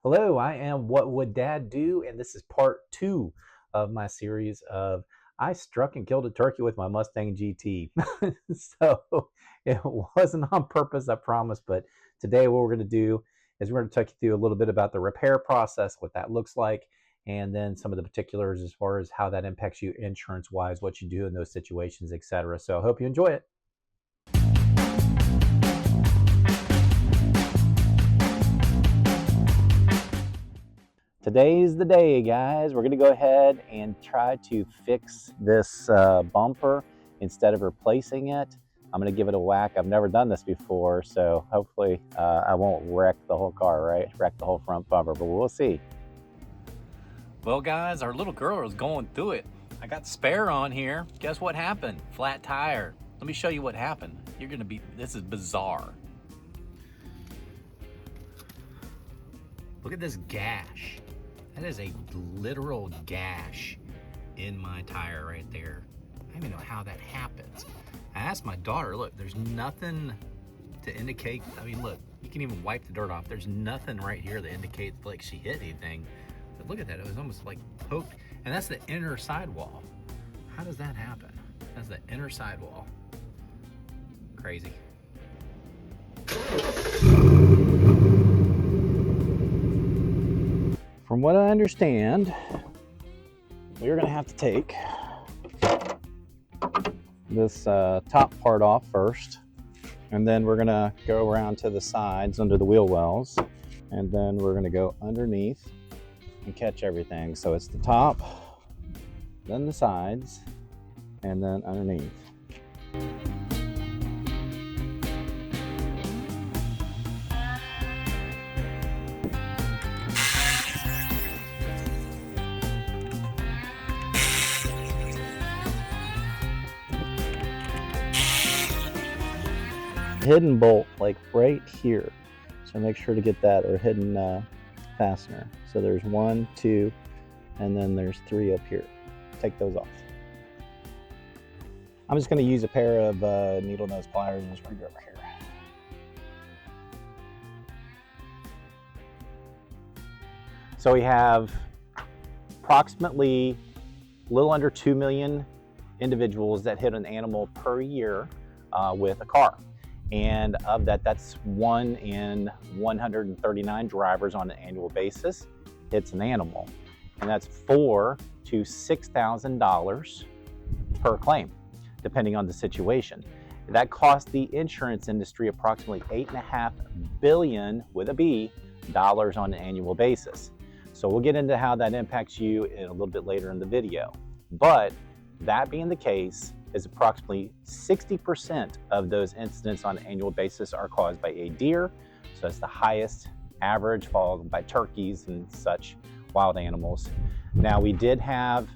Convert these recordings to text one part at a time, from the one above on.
Hello, I am What Would Dad Do? And this is part 2 of my series of I struck and killed a turkey with my Mustang GT. So it wasn't on purpose, I promise. But today, what we're going to do is we're going to take you through a little bit about the repair process, what that looks like, and then some of the particulars as far as how that impacts you insurance wise, what you do in those situations, etc. So I hope you enjoy it. Today's the day, guys. We're going to go ahead and try to fix this bumper instead of replacing it. I'm going to give it a whack. I've never done this before, so hopefully I won't wreck the whole car, right? Wreck the whole front bumper, but we'll see. Well, guys, our little girl is going through it. I got spare on here. Guess what happened? Flat tire. Let me show you what happened. This is bizarre. Look at this gash. That is a literal gash in my tire right there. I don't even know how that happens. I asked my daughter, look, there's nothing to indicate. I mean, look, you can even wipe the dirt off. There's nothing right here that indicates like she hit anything. But look at that, it was almost like poked. And that's the inner sidewall. How does that happen? That's the inner sidewall. Crazy. From what I understand, we're going to have to take this top part off first, and then we're going to go around to the sides under the wheel wells, and then we're going to go underneath and catch everything. So it's the top, then the sides, and then underneath. Hidden bolt like right here, so make sure to get that, or hidden fastener. So there's 1, 2, and then there's 3 up here. Take those off. I'm just going to use a pair of needle nose pliers and just bring it over here. So we have approximately a little under 2 million individuals that hit an animal per year with a car. And of that, that's 1 in 139 drivers on an annual basis hits an animal. And that's $4,000 to $6,000 per claim, depending on the situation. That costs the insurance industry approximately $8.5 billion with a B dollars on an annual basis. So we'll get into how that impacts you in a little bit later in the video. But that being the case, is approximately 60% of those incidents on an annual basis are caused by a deer. So that's the highest average, followed by turkeys and such wild animals. Now we did have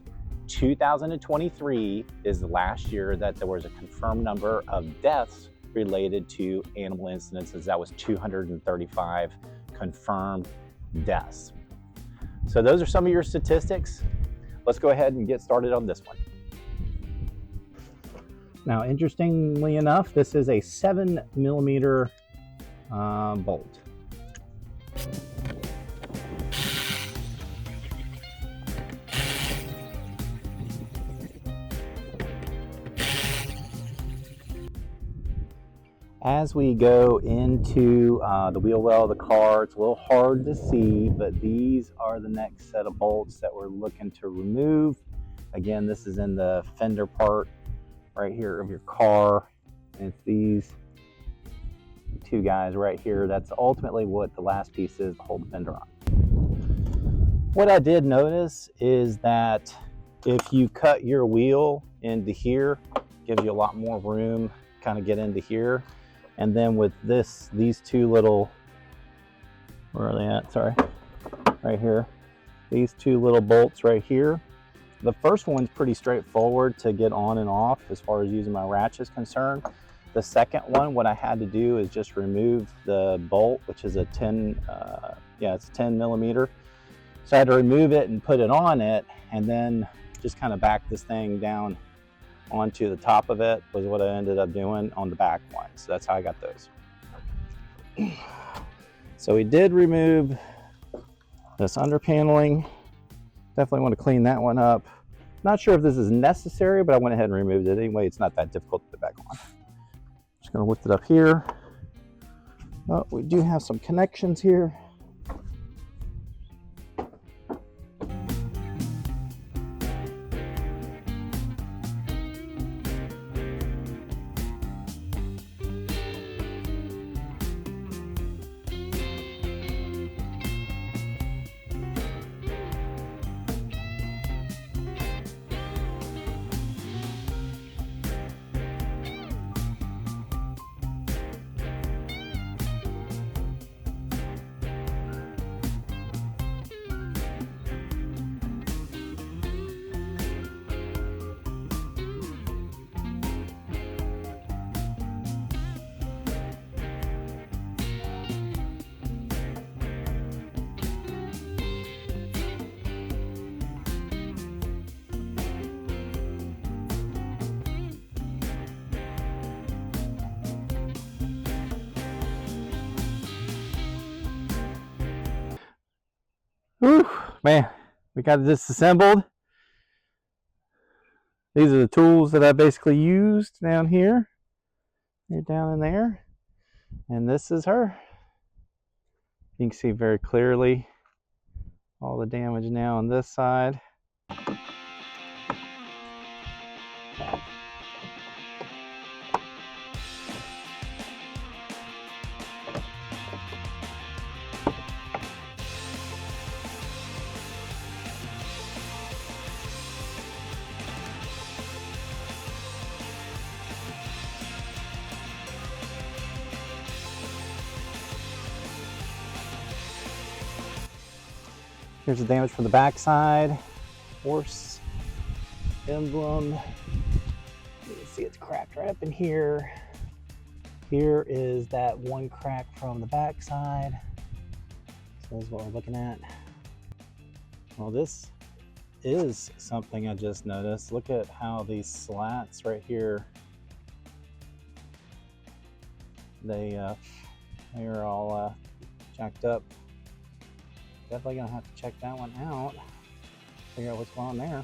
2023 is the last year that there was a confirmed number of deaths related to animal incidences. That was 235 confirmed deaths. So those are some of your statistics. Let's go ahead and get started on this one. Now, interestingly enough, this is a 7mm bolt. As we go into the wheel well of the car, it's a little hard to see, but these are the next set of bolts that we're looking to remove. Again, this is in the fender part right here of your car, and it's these 2 guys right here. That's ultimately what the last piece is to hold the fender on. What I did notice is that if you cut your wheel into here, it gives you a lot more room kind of get into here. And then with these 2 little, where are they at? Sorry, right here. These 2 little bolts right here. The first one's pretty straightforward to get on and off as far as using my ratchet is concerned. The second one, what I had to do is just remove the bolt, which is a 10mm. So I had to remove it and put it on it, and then just kind of back this thing down onto the top of it was what I ended up doing on the back one. So that's how I got those. So we did remove This under paneling, definitely want to clean that one up. Not sure if this is necessary, but I went ahead and removed it. Anyway, it's not that difficult to put back on. Just gonna lift it up here. Oh, we do have some connections here. Whew, man, we got it disassembled. These are the tools that I basically used down here. They're down in there. And this is her. You can see very clearly all the damage now on this side. Here's the damage from the back side. Horse emblem. You can see it's cracked right up in here. Here is that one crack from the back side. So this is what we're looking at. Well, this is something I just noticed. Look at how these slats right here, they are all jacked up. Definitely gonna have to check that one out, figure out what's going on there.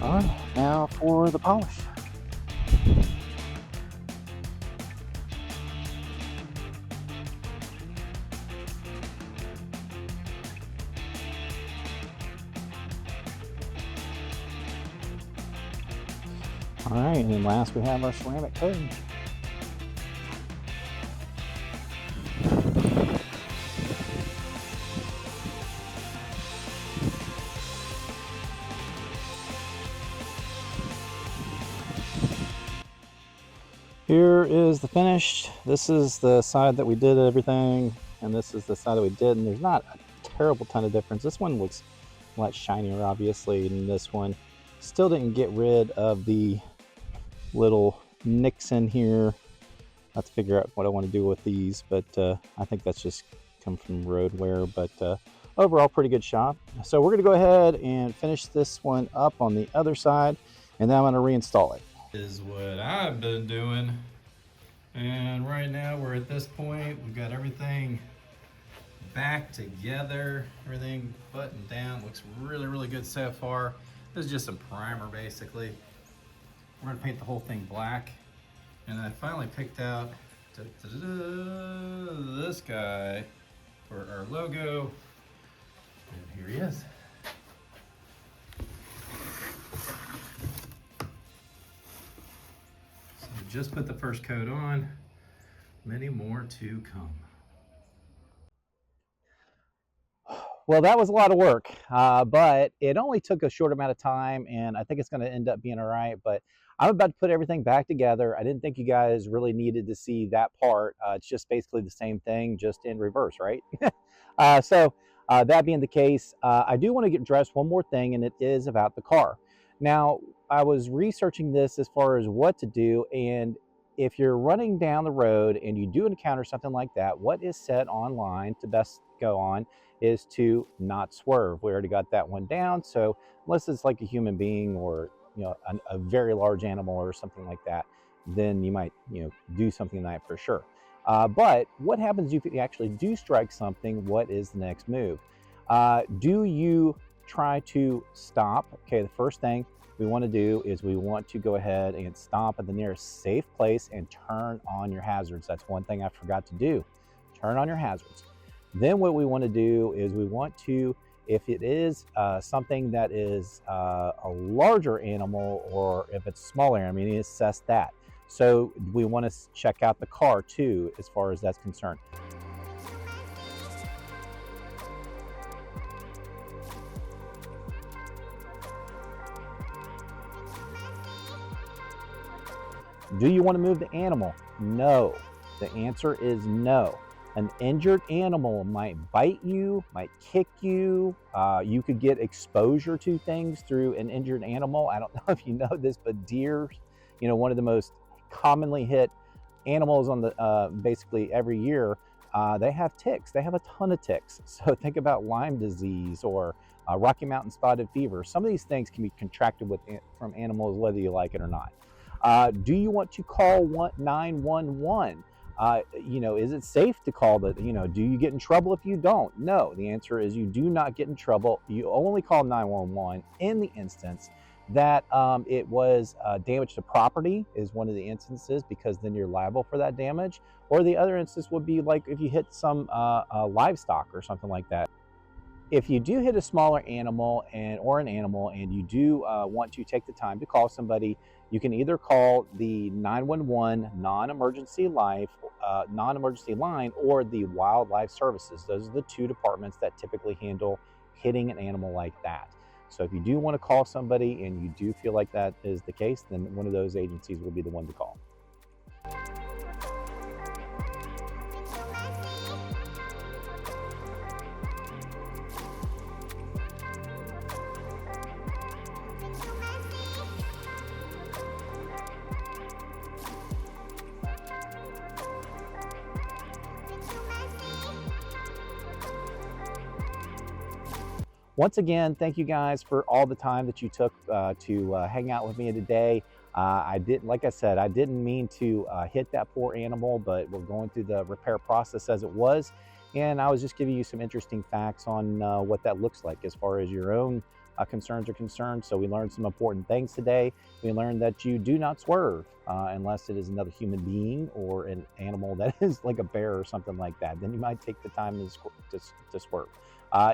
All right, now for the polish. All right, and then last we have our ceramic coating. Here is the finish. This is the side that we did everything, and this is the side that we didn't. There's not a terrible ton of difference. This one looks a lot shinier, obviously, than this one. Still didn't get rid of the little nicks in here. I have to figure out what I want to do with these, but I think that's just come from road wear. But overall, pretty good shop. So we're going to go ahead and finish this one up on the other side, and then I'm going to reinstall it. Is what I've been doing, and right now we're at this point. We've got everything back together, everything buttoned down. Looks really good so far. This is just some primer basically. We're gonna paint the whole thing black, and I finally picked out this guy for our logo, and here he is. Just put the first coat on, many more to come. Well, that was a lot of work, but it only took a short amount of time, and I think it's going to end up being all right. But I'm about to put everything back together. I didn't think you guys really needed to see that part. It's just basically the same thing, just in reverse, right? So that being the case, I do want to address one more thing, and it is about the car. Now, I was researching this as far as what to do, and if you're running down the road and you do encounter something like that, what is said online to best go on is to not swerve. We already got that one down. So unless it's like a human being or a very large animal or something like that, then you might do something like that for sure. But what happens if you actually do strike something? What is the next move? Do you try to stop? Okay, the first thing we want to do is we want to go ahead and stop at the nearest safe place and turn on your hazards. That's one thing I forgot to do. Turn on your hazards. Then what we want to do is we want to, if it is something that is a larger animal, or if it's smaller, I mean, assess that. So we want to check out the car too, as far as that's concerned. Do you want to move the animal? No. The answer is no. An injured animal might bite you, might kick you. You could get exposure to things through an injured animal. I don't know if you know this, but deer, one of the most commonly hit animals on the basically every year, they have ticks. They have a ton of ticks. So think about Lyme disease or Rocky Mountain spotted fever. Some of these things can be contracted from animals, whether you like it or not. Do you want to call 911? Is it safe to call the, do you get in trouble if you don't? No, the answer is you do not get in trouble. You only call 911 in the instance that it was damage to property is one of the instances, because then you're liable for that damage. Or the other instance would be like if you hit some livestock or something like that. If you do hit a smaller animal or an animal and you do want to take the time to call somebody, you can either call the 911 non-emergency line or the wildlife services. Those are the two departments that typically handle hitting an animal like that. So if you do want to call somebody and you do feel like that is the case, then one of those agencies will be the one to call. Once again, thank you guys for all the time that you took to hang out with me today. Like I said, I didn't mean to hit that poor animal, but we're going through the repair process as it was. And I was just giving you some interesting facts on what that looks like as far as your own concerns are concerned. So we learned some important things today. We learned that you do not swerve unless it is another human being or an animal that is like a bear or something like that. Then you might take the time to swerve.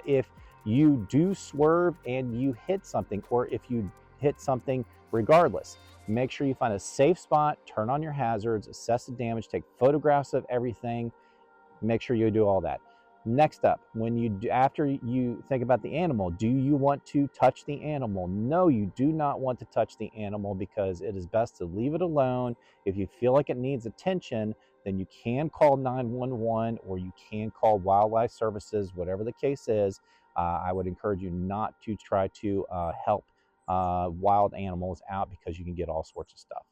If you do swerve and you hit something, or if you hit something regardless, make sure you find a safe spot, turn on your hazards, assess the damage, take photographs of everything, make sure you do all that. Next up, after you think about the animal, do you want to touch the animal? No, you do not want to touch the animal, because it is best to leave it alone. If you feel like it needs attention, then you can call 911 or you can call wildlife services, whatever the case is. I would encourage you not to try to help wild animals out, because you can get all sorts of stuff.